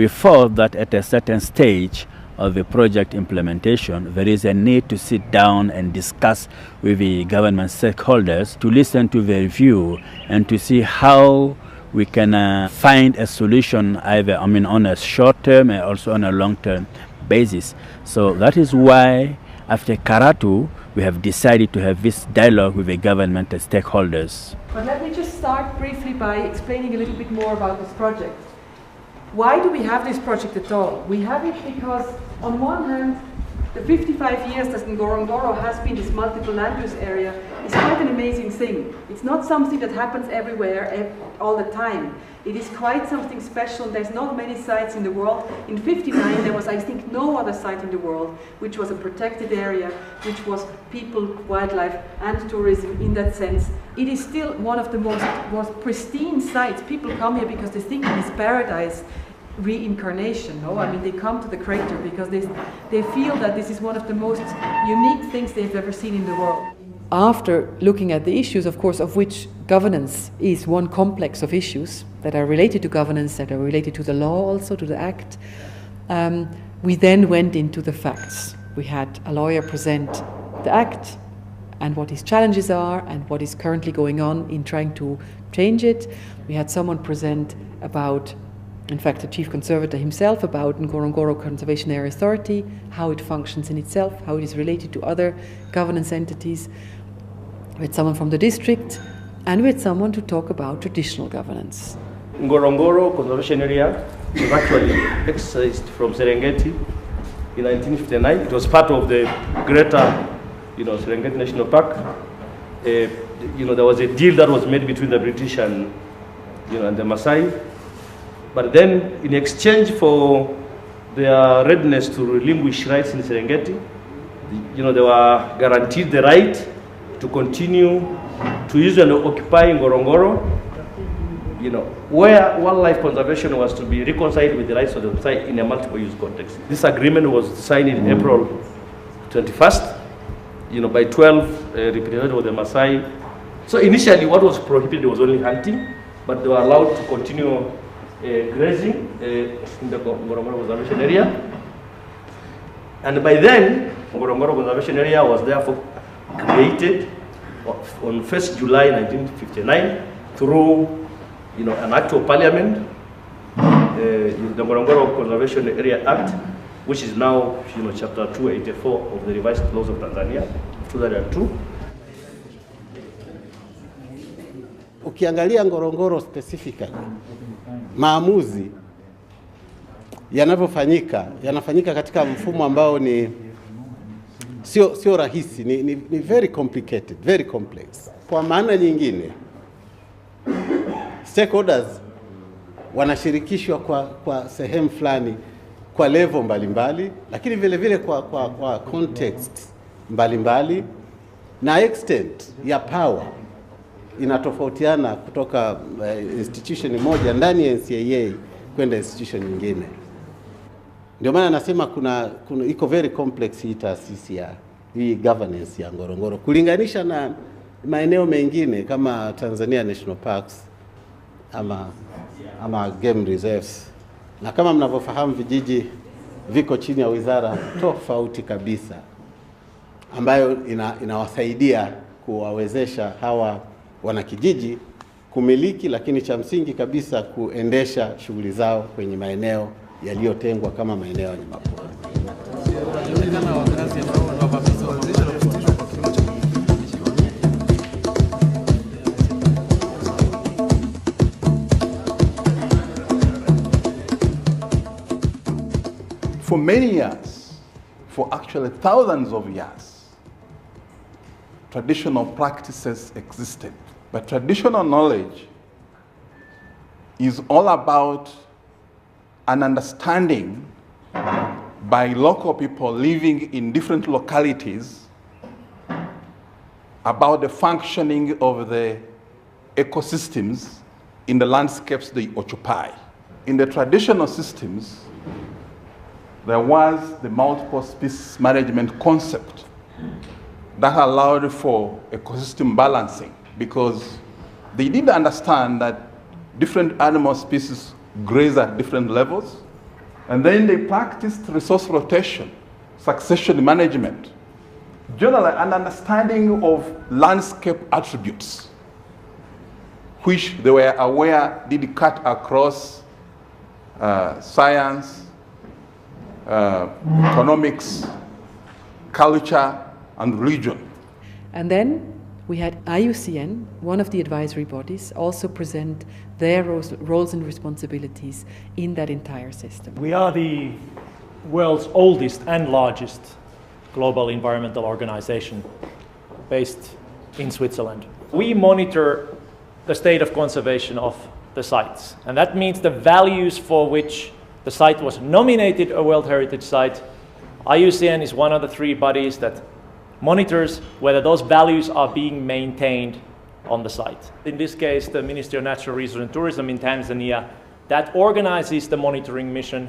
we thought that at a certain stage of the project implementation, there is a need to sit down and discuss with the government stakeholders to listen to their view and to see how we can find a solution either, on a short-term and also on a long-term basis. So that is why after Karatu, we have decided to have this dialogue with the government and stakeholders. But let me just start briefly by explaining a little bit more about this project. Why do we have this project at all? We have it because, on one hand, the 55 years that Ngorongoro has been this multiple land use area is quite an amazing thing. It's not something that happens everywhere, all the time. It is quite something special. There's not many sites in the world. In 59, there was, I think, no other site in the world which was a protected area, which was people, wildlife, and tourism in that sense. It is still one of the most pristine sites. People come here because they think it is paradise reincarnation. No? I mean, they come to the crater because they feel that this is one of the most unique things they've ever seen in the world. After looking at the issues, of course, of which governance is one complex of issues that are related to governance, that are related to the law also, to the act, we then went into the facts. We had a lawyer present the act and what his challenges are and what is currently going on in trying to change it. We had someone present about, in fact, the chief conservator himself, about Ngorongoro Conservation Area Authority, how it functions in itself, how it is related to other governance entities. We had someone from the district, and we had someone to talk about traditional governance. Ngorongoro Conservation Area was actually excised from Serengeti in 1959. It was part of the greater, Serengeti National Park. There was a deal that was made between the British and the Maasai. But then, in exchange for their readiness to relinquish rights in Serengeti, they were guaranteed the right to continue to use and occupy Ngorongoro, where wildlife conservation was to be reconciled with the rights of the Maasai in a multiple-use context. This agreement was signed in April 21st, by 12 representatives of the Maasai. So initially, what was prohibited was only hunting, but they were allowed to continue grazing in the Ngorongoro Conservation Area. And by then, Ngorongoro Conservation Area was therefore created on 1st July 1959 through an act of parliament, the Ngorongoro Conservation Area Act, which is now chapter 284 of the revised laws of Tanzania, 2002. Ukiangalia Ngorongoro specifically, maamuzi yanafanyika katika mfumo ambao sio rahisi, ni very complicated, very complex. Kwa maana nyingine, stakeholders wanashirikishwa kwa sehemu fulani kwa level mbalimbali, lakini vile vile kwa context mbalimbali, na extent ya power inatofautiana kutoka institution moja ndani ya NCAA kwenda institution nyingine. Ndio maana nasema iko very complex hii taasisi ya hii governance ya Ngorongoro kulinganisha na maeneo mengine kama Tanzania National Parks ama game reserves. Na kama mnavyofahamu, vijiji viko chini ya wizara tofauti kabisa ambayo inawasaidia kuwawezesha hawa wanakijiji kumiliki, lakini cha msingi kabisa kuendesha shughuli zao kwenye maeneo yaliyotengwa kama maeneo ya wanyamapori. For many years, for actually thousands of years, traditional practices existed. But traditional knowledge is all about an understanding by local people living in different localities about the functioning of the ecosystems in the landscapes they occupy. In the traditional systems, there was the multiple species management concept that allowed for ecosystem balancing, because they did understand that different animal species graze at different levels, And then they practiced resource rotation, succession management, generally an understanding of landscape attributes, which they were aware did cut across science, economics, culture, and religion. And then we had IUCN, one of the advisory bodies, also present their roles and responsibilities in that entire system. We are the world's oldest and largest global environmental organization based in Switzerland. We monitor the state of conservation of the sites, and that means the values for which the site was nominated a World Heritage Site. IUCN is one of the three bodies that monitors whether those values are being maintained on the site. In this case, the Ministry of Natural Resources and Tourism in Tanzania, that organizes the monitoring mission,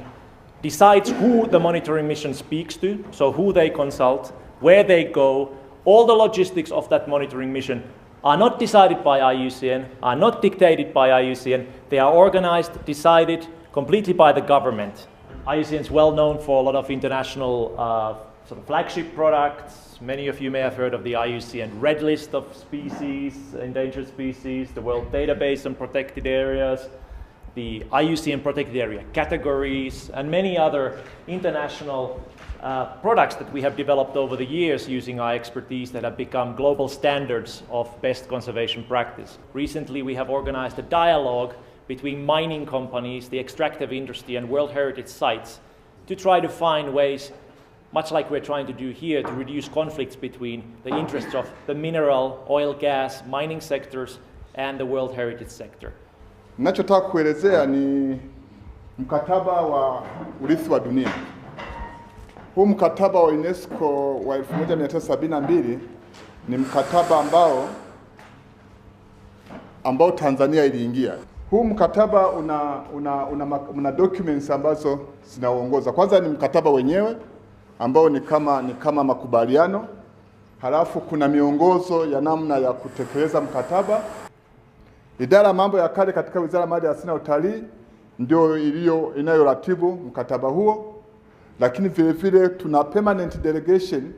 decides who the monitoring mission speaks to, so who they consult, where they go. All the logistics of that monitoring mission are not decided by IUCN, are not dictated by IUCN. They are organized, decided completely by the government. IUCN is well known for a lot of international sort of flagship products. Many of you may have heard of the IUCN Red List of species, endangered species, the World Database on Protected Areas, the IUCN Protected Area categories, and many other international products that we have developed over the years using our expertise that have become global standards of best conservation practice. Recently, we have organized a dialogue between mining companies, the extractive industry, and World Heritage Sites to try to find ways, much like we're trying to do here, to reduce conflicts between the interests of the mineral, oil, gas, mining sectors and the World Heritage sector. Ninachotaka kuelezea ni mkataba wa urithi wa dunia. Huu mkataba wa UNESCO wa 1972 ni mkataba ambao Tanzania iliingia. Huu mkataba una documents ambazo zinaongoza. Kwanza ni mkataba wenyewe ambao ni kama makubaliano. Halafu kuna miongozo ya namna ya kutekeleza mkataba. Idara ya mambo ya kale katika Wizara ya Mali Asili na Utalii ndio inayoratibu mkataba huo. Lakini vile vile tuna permanent delegation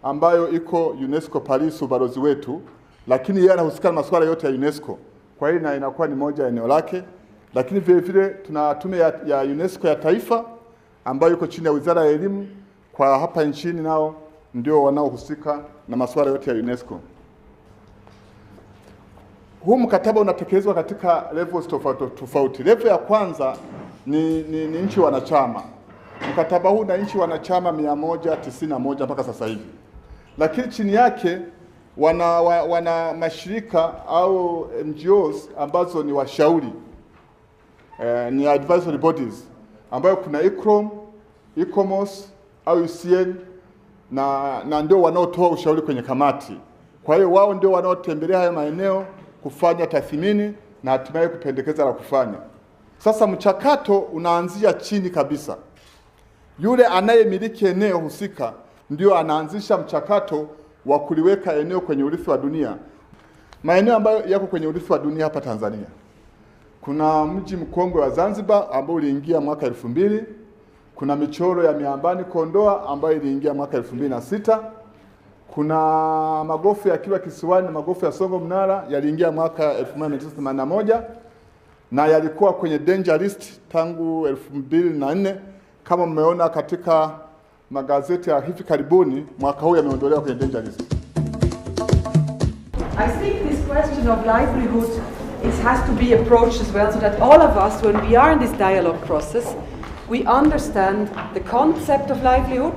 ambayo iko UNESCO Paris, ubalozi wetu, lakini yeye anahusika na masuala yote ya UNESCO. Kwa hiyo inakuwa ni moja ya eneo lake. Lakini vile vile tuna tume ya UNESCO ya taifa ambayo iko chini ya Wizara ya Elimu, kwa hapa nchini nao ndio wanaohusika na masuala yote ya UNESCO. Huu mkataba unatekelezwa katika levels tofauti. Level ya kwanza ni nchi wanachama. Mkataba huu na nchi wanachama 191 mpaka sasa hivi. Lakini chini yake wana mashirika au NGOs ambazo ni washauri. Ni advisory bodies ambayo kuna ICROM, ICOMOS, IUCN na ndio wanaotoa ushauri kwenye kamati. Kwa hiyo wao ndio wanaotembelea haya maeneo kufanya tathmini na hatimaye kupendekeza la kufanya. Sasa mchakato unaanzia chini kabisa. Yule anayemiliki eneo husika ndio anaanzisha mchakato wa kuliweka eneo kwenye urithi wa dunia. Maeneo ambayo yako kwenye urithi wa dunia hapa Tanzania, kuna mji mkongwe wa Zanzibar ambao uliingia mwaka 2000, kuna michoro ya Miambani Kondoa ambayo iliingia mwaka 2006, kuna magofu ya Kilwa Kisiwani na magofu ya Songo Mnara yaliingia mwaka 1981 na yalikuwa kwenye danger list tangu 2004. Kama mmeona katika magazeti ya hivi karibuni, mwaka huu yameondolewa kwenye danger list. I think this question of livelihood has to be approached as well, so that all of us, when we are in this dialogue process, we understand the concept of livelihood,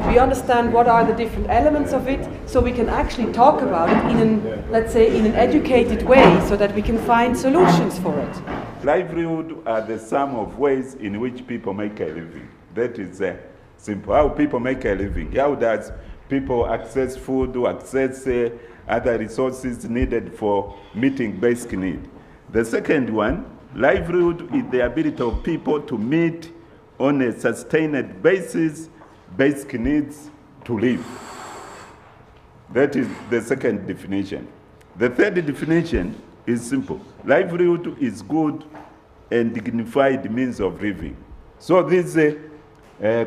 we understand what are the different elements of it, so we can actually talk about it let's say, in an educated way, so that we can find solutions for it. Livelihood are the sum of ways in which people make a living. That is simple. How people make a living. How does people access food, access other resources needed for meeting basic need. The second one, livelihood is the ability of people to meet on a sustained basis basic needs to live. That is the second definition. The third definition is simple. Livelihood is good and dignified means of living. So these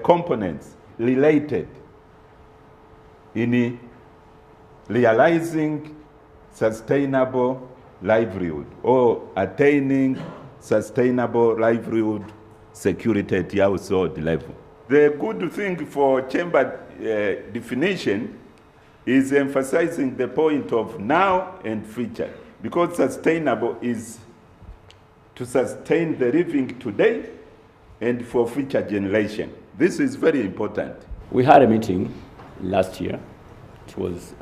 components related in realizing sustainable livelihood or attaining sustainable livelihood security at household level. The good thing for chamber definition is emphasizing the point of now and future, because sustainable is to sustain the living today and for future generation. This is very important. We had a meeting last year. It was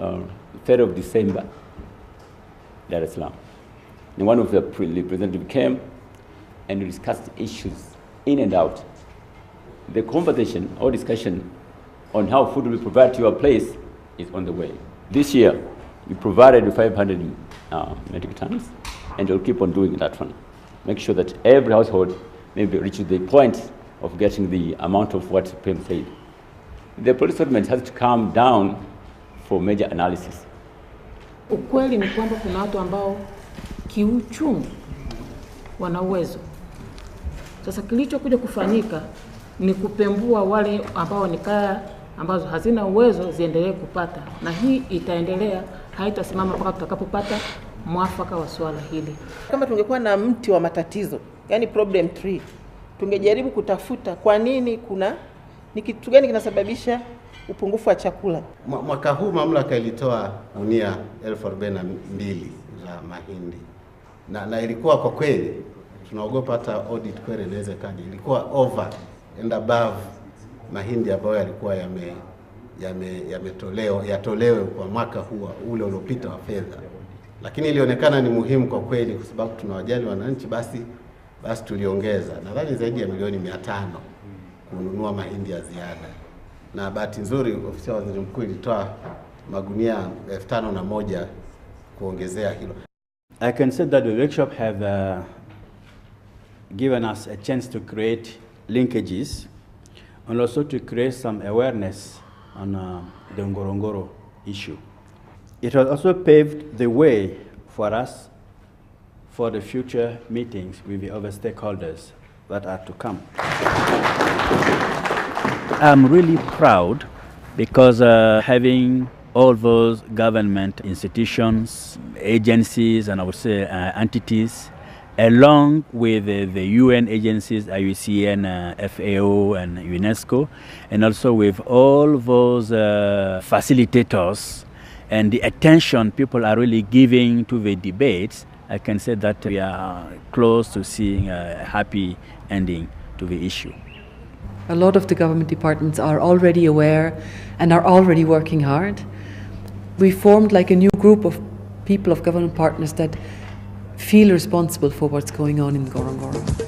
3rd of December, Dar es Salaam. And one of the representatives came and we discussed issues in and out. The conversation or discussion on how food will be provided to your place is on the way. This year, we provided 500 metric tons, and we'll keep on doing that one. Make sure that every household maybe reaches the point of getting the amount of what Prem said. The policy settlement has to come down for major analysis. Ukweli ni kwamba kuna watu ambao kiuchumi wana uwezo. Sasa kilichokuja kufanyika ni kupembua wale ambao ni kaya ambazo hazina uwezo ziendelee kupata, na hii itaendelea, haitasimama mpaka tutakapopata mwafaka wa swala hili. Kama tungekuwa na mti wa matatizo, yani problem tree, tungejaribu kutafuta kwa nini ni kitu gani kinasababisha upungufu wa chakula. Mwaka huu mamlaka ilitoa gunia 42,000 za mahindi. Na ilikuwa kwa kweli, tunaogopa hata audit kweli inaweza kaja. Ilikuwa over and above mahindi ambayo yalikuwa yatolewe kwa mwaka huu ule uliopita wa fedha. Lakini ilionekana ni muhimu kwa kweli kwa sababu tunawajali wananchi, basi tuliongeza. Nadhani zaidi ya milioni 500 kununua mahindi ya ziada. Na bahati nzuri ofisi ya waziri mkuu ilitoa magunia 5,001 kuongezea hilo. I can say that the workshop have given us a chance to create linkages and also to create some awareness on the Ngorongoro issue. It has also paved the way for us for the future meetings with the other stakeholders that are to come. I'm really proud because having all those government institutions, agencies, and I would say entities, along with the UN agencies, IUCN, FAO, and UNESCO, and also with all those facilitators and the attention people are really giving to the debates, I can say that we are close to seeing a happy ending to the issue. A lot of the government departments are already aware and are already working hard. We formed like a new group of people, of government partners that feel responsible for what's going on in Ngorongoro.